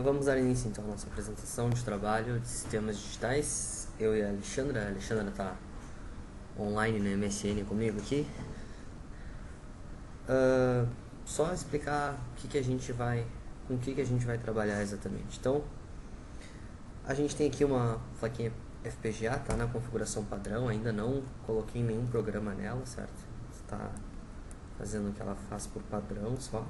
Vamos dar início então à nossa apresentação de trabalho de sistemas digitais. Eu e a Alexandra está online na MSN comigo aqui. Só explicar com que a gente vai trabalhar exatamente. Então, a gente tem aqui uma plaquinha FPGA, tá na configuração padrão, ainda não coloquei nenhum programa nela, certo? Está fazendo o que ela faz por padrão só.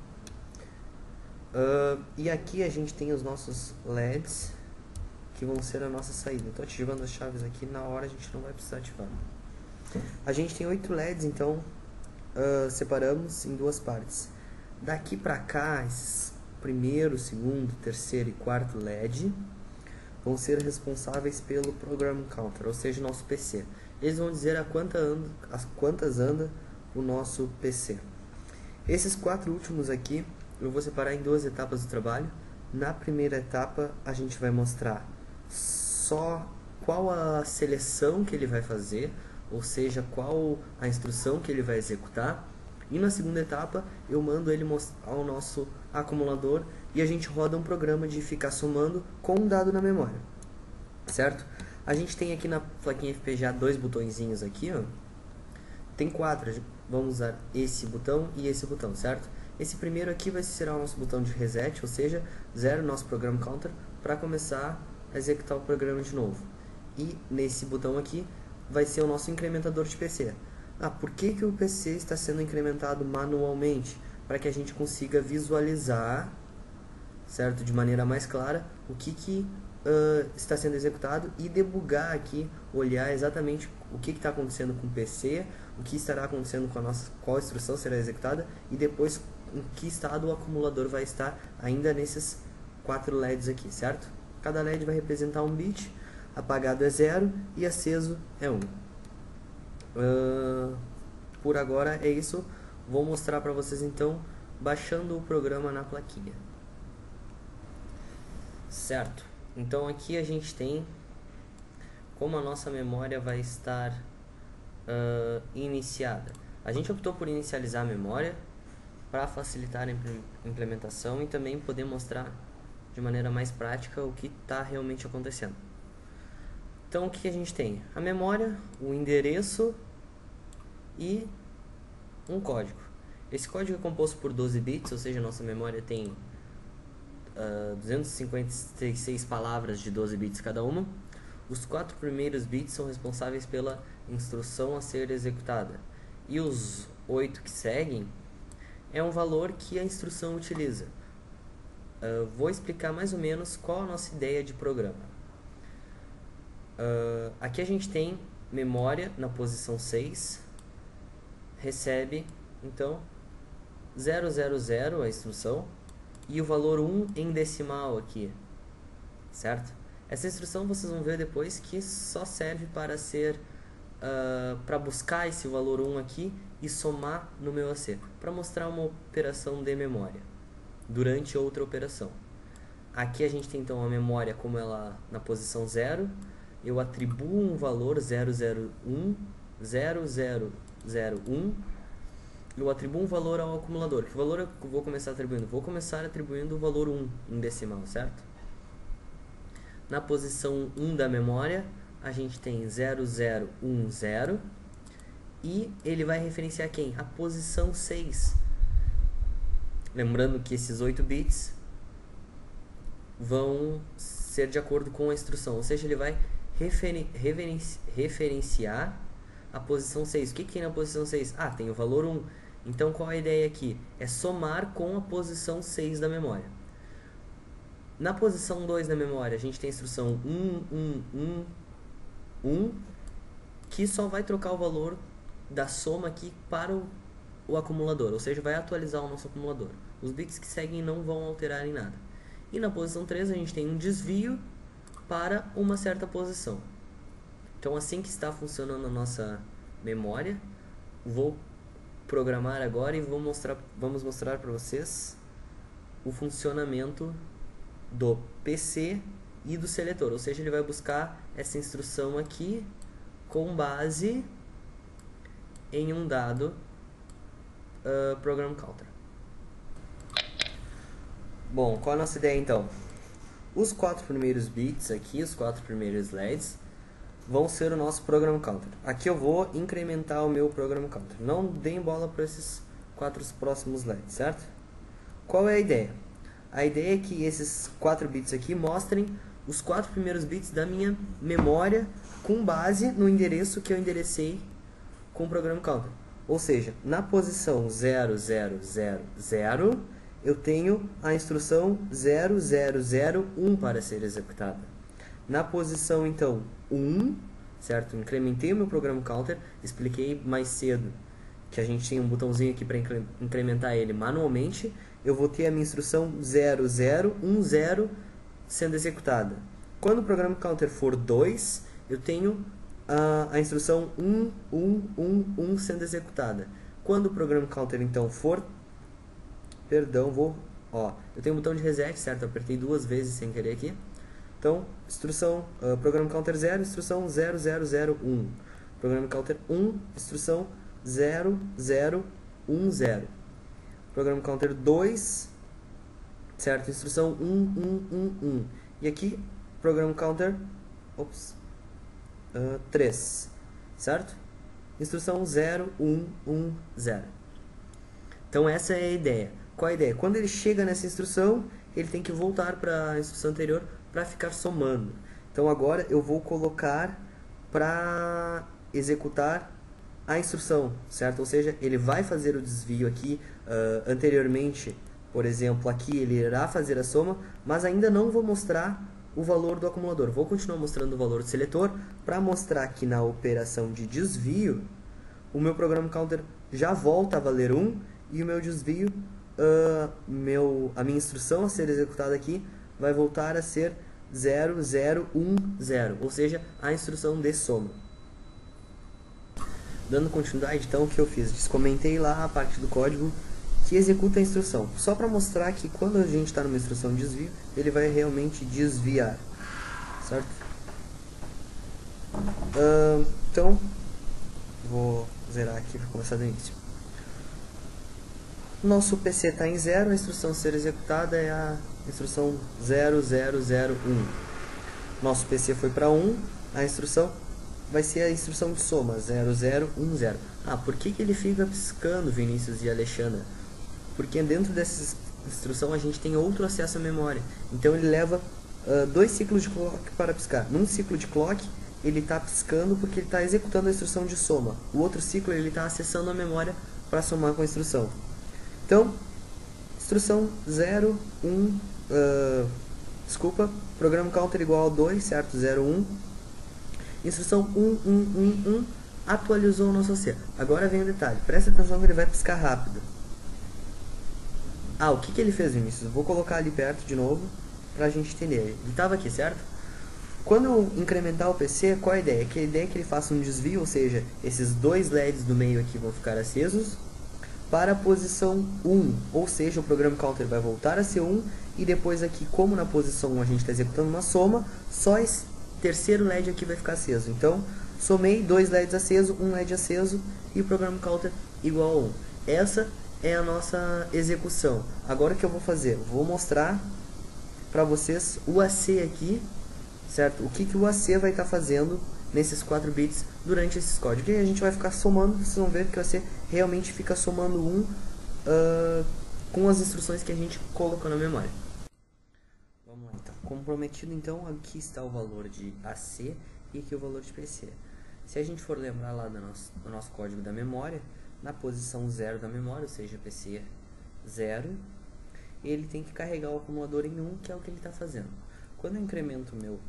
E aqui a gente tem os nossos LEDs que vão ser a nossa saída. Estou ativando as chaves aqui, na hora a gente não vai precisar ativar. A gente tem 8 LEDs, então separamos em duas partes. Daqui para cá, esses primeiro, segundo, terceiro e quarto LED vão ser responsáveis pelo Program Counter, ou seja, nosso PC. Eles vão dizer a quantas anda o nosso PC. Esses 4 últimos aqui eu vou separar em 2 etapas do trabalho. Na primeira etapa a gente vai mostrar só qual a seleção que ele vai fazer, ou seja, qual a instrução que ele vai executar. E na segunda etapa eu mando ele ao nosso acumulador e a gente roda um programa de ficar somando com um dado na memória, certo? A gente tem aqui na plaquinha FPGA 2 botõezinhos aqui, ó. Tem 4, vamos usar esse botão e esse botão, certo? Esse primeiro aqui vai ser o nosso botão de reset, ou seja, 0 nosso Program Counter, para começar a executar o programa de novo. E nesse botão aqui vai ser o nosso incrementador de PC. Por que o PC está sendo incrementado manualmente? Para que a gente consiga visualizar, certo, de maneira mais clara, o que está sendo executado e debugar aqui, olhar exatamente o que está acontecendo com o PC, o que estará acontecendo com qual instrução será executada e depois em que estado o acumulador vai estar ainda nesses 4 LEDs aqui, certo? Cada LED vai representar um bit, apagado é 0 e aceso é 1. Por agora é isso. Vou mostrar para vocês então baixando o programa na plaquinha, certo? Então aqui a gente tem como a nossa memória vai estar iniciada. A gente optou por inicializar a memória para facilitar a implementação e também poder mostrar de maneira mais prática o que está realmente acontecendo. Então o que a gente tem? A memória, o endereço e um código. Esse código é composto por 12 bits, ou seja, a nossa memória tem 256 palavras de 12 bits cada uma. Os 4 primeiros bits são responsáveis pela instrução a ser executada. E os 8 que seguem é um valor que a instrução utiliza. Vou explicar mais ou menos qual a nossa ideia de programa. Aqui a gente tem memória na posição 6, recebe então 000 a instrução e o valor 1 em decimal aqui, certo? Essa instrução vocês vão ver depois que só serve para ser para buscar esse valor 1 aqui e somar no meu AC, para mostrar uma operação de memória durante outra operação. Aqui a gente tem então a memória como ela na posição 0, eu atribuo um valor 001, 0001, eu atribuo um valor ao acumulador. Que valor eu vou começar atribuindo? Vou começar atribuindo o valor 1 em decimal, certo? Na posição 1 da memória, a gente tem 0010 e ele vai referenciar quem? A posição 6. Lembrando que esses 8 bits vão ser de acordo com a instrução, ou seja, ele vai referenciar a posição 6. O que tem na posição 6? Tem o valor 1. Então qual é a ideia aqui? É somar com a posição 6 da memória. Na posição 2 da memória, a gente tem a instrução 1, que só vai trocar o valor da soma aqui para o acumulador, ou seja, vai atualizar o nosso acumulador. Os bits que seguem não vão alterar em nada. E na posição 3 a gente tem um desvio para uma certa posição. Então assim que está funcionando a nossa memória, vou programar agora e vamos mostrar para vocês o funcionamento do PC e do seletor, ou seja, ele vai buscar essa instrução aqui com base em um dado Program Counter. Bom, qual a nossa ideia então? Os 4 primeiros bits aqui, os 4 primeiros LEDs, vão ser o nosso program counter. Aqui eu vou incrementar o meu program counter. Não deem bola para esses 4 próximos LEDs, certo? Qual é a ideia? A ideia é que esses 4 bits aqui mostrem os 4 primeiros bits da minha memória com base no endereço que eu enderecei com o program counter. Ou seja, na posição 0000, eu tenho a instrução 0001 para ser executada. Na posição, então, 1, certo? Incrementei o meu program counter, expliquei mais cedo que a gente tem um botãozinho aqui para incrementar ele manualmente. Eu vou ter a minha instrução 0010 sendo executada. Quando o program counter for 2, eu tenho a instrução 1111 sendo executada. Quando o program counter então for... Perdão, eu tenho um botão de reset, certo? Eu apertei 2 vezes sem querer aqui. Então, instrução program counter 0, instrução 0001. Program counter 1, instrução 0010. Program counter 2, certo? Instrução 1111. E aqui, program counter 3, certo? Instrução 0110. Então essa é a ideia. Qual a ideia? Quando ele chega nessa instrução, ele tem que voltar para a instrução anterior para ficar somando. Então agora eu vou colocar para executar a instrução, certo? Ou seja, ele vai fazer o desvio aqui anteriormente, por exemplo, aqui ele irá fazer a soma, mas ainda não vou mostrar o valor do acumulador. Vou continuar mostrando o valor do seletor para mostrar que na operação de desvio o meu program counter já volta a valer 1 e o meu desvio, a minha instrução a ser executada aqui vai voltar a ser 0010, ou seja, a instrução de soma. Dando continuidade, então, o que eu fiz? Descomentei lá a parte do código que executa a instrução, só para mostrar que quando a gente está numa instrução de desvio, ele vai realmente desviar, certo? Então, vou zerar aqui para começar do início. Nosso PC está em 0, a instrução a ser executada é a instrução 0001. Nosso PC foi para 1, a instrução vai ser a instrução de soma 0010. Por que ele fica piscando, Vinícius e Alexandra? Porque dentro dessa instrução a gente tem outro acesso à memória. Então ele leva 2 ciclos de clock para piscar. Num ciclo de clock ele está piscando porque ele está executando a instrução de soma. O outro ciclo ele está acessando a memória para somar com a instrução. Então, instrução 01, program counter igual a 2, certo? 01. Instrução 1111 atualizou o nosso AC. Agora vem o detalhe, presta atenção que ele vai piscar rápido. O que ele fez, Vinícius? Vou colocar ali perto de novo pra gente entender. Ele estava aqui, certo? Quando eu incrementar o PC, qual a ideia? Que a ideia é que ele faça um desvio, ou seja, esses 2 LEDs do meio aqui vão ficar acesos para a posição 1, ou seja, o program counter vai voltar a ser 1 e depois aqui, como na posição 1 a gente está executando uma soma, só esse terceiro LED aqui vai ficar aceso. Então, somei 2 LEDs acesos, 1 LED aceso e o program counter igual a 1. Essa é a nossa execução. Agora o que eu vou fazer? Vou mostrar para vocês o AC aqui, certo? O que o AC vai estar fazendo nesses 4 bits durante esses códigos. E a gente vai ficar somando, vocês vão ver que o AC realmente fica somando 1 com as instruções que a gente colocou na memória. Vamos lá então. Como prometido, então, aqui está o valor de AC e aqui o valor de PC. Se a gente for lembrar lá do nosso código da memória, na posição 0 da memória, ou seja, PC 0, ele tem que carregar o acumulador em 1, que é o que ele está fazendo. Quando eu incremento o meu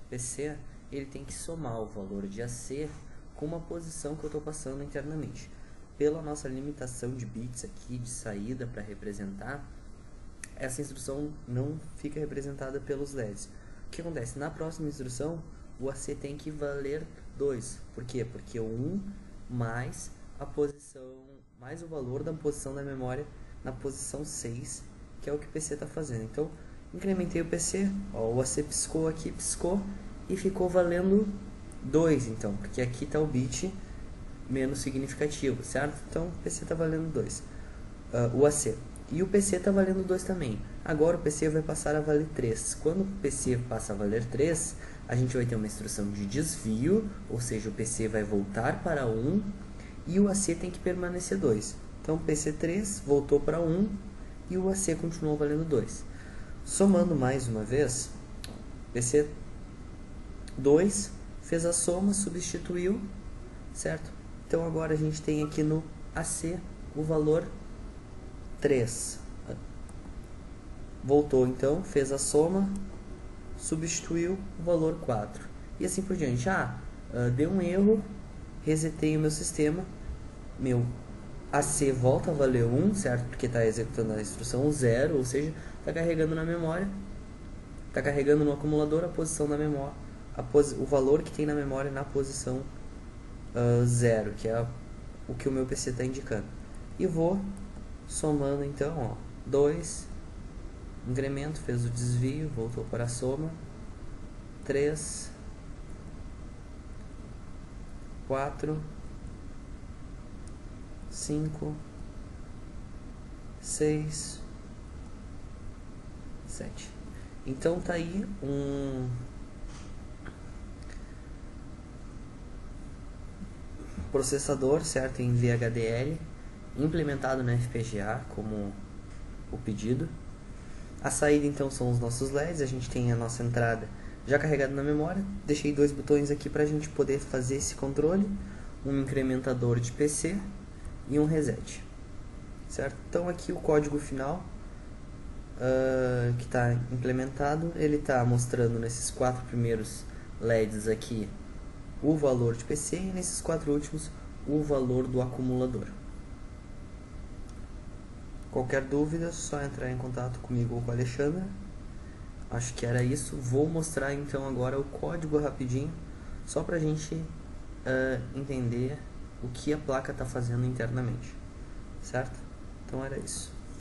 PC, ele tem que somar o valor de AC com uma posição que eu estou passando internamente. Pela nossa limitação de bits aqui de saída para representar, essa instrução não fica representada pelos LEDs. O que acontece? Na próxima instrução, o AC tem que valer 2. Por quê? Porque o 1 mais a posição, mais o valor da posição da memória na posição 6, que é o que o PC está fazendo. Então, incrementei o PC, o AC piscou aqui, piscou, e ficou valendo 2, então, porque aqui está o bit menos significativo, certo? Então, o PC está valendo 2, o AC. E o PC está valendo 2 também. Agora o PC vai passar a valer 3. Quando o PC passa a valer 3, a gente vai ter uma instrução de desvio, ou seja, o PC vai voltar para 1 e o AC tem que permanecer 2. Então o PC3 voltou para 1 e o AC continuou valendo 2. Somando mais uma vez, PC2 fez a soma, substituiu, certo? Então agora a gente tem aqui no AC o valor 3. Voltou então, fez a soma, substituiu o valor 4. E assim por diante. Deu um erro, resetei o meu sistema, meu AC volta a valer 1, certo? Porque está executando a instrução 0, ou seja, está carregando na memória, está carregando no acumulador a posição da memória, o valor que tem na memória na posição 0, que é o que o meu PC está indicando. E vou somando então, 2, incremento, fez o desvio, voltou para a soma, 3, 4, 5, 6, 7. Então tá aí um processador, certo, em VHDL, implementado na FPGA como o pedido. A saída então são os nossos LEDs, a gente tem a nossa entrada já carregada na memória. Deixei 2 botões aqui para a gente poder fazer esse controle, um incrementador de PC e um reset, certo? Então aqui o código final que está implementado, ele está mostrando nesses 4 primeiros LEDs aqui o valor de PC e nesses 4 últimos o valor do acumulador. Qualquer dúvida, só entrar em contato comigo ou com a Alexandra. Acho que era isso. Vou mostrar então agora o código rapidinho, só para a gente entender o que a placa está fazendo internamente, certo? Então era isso.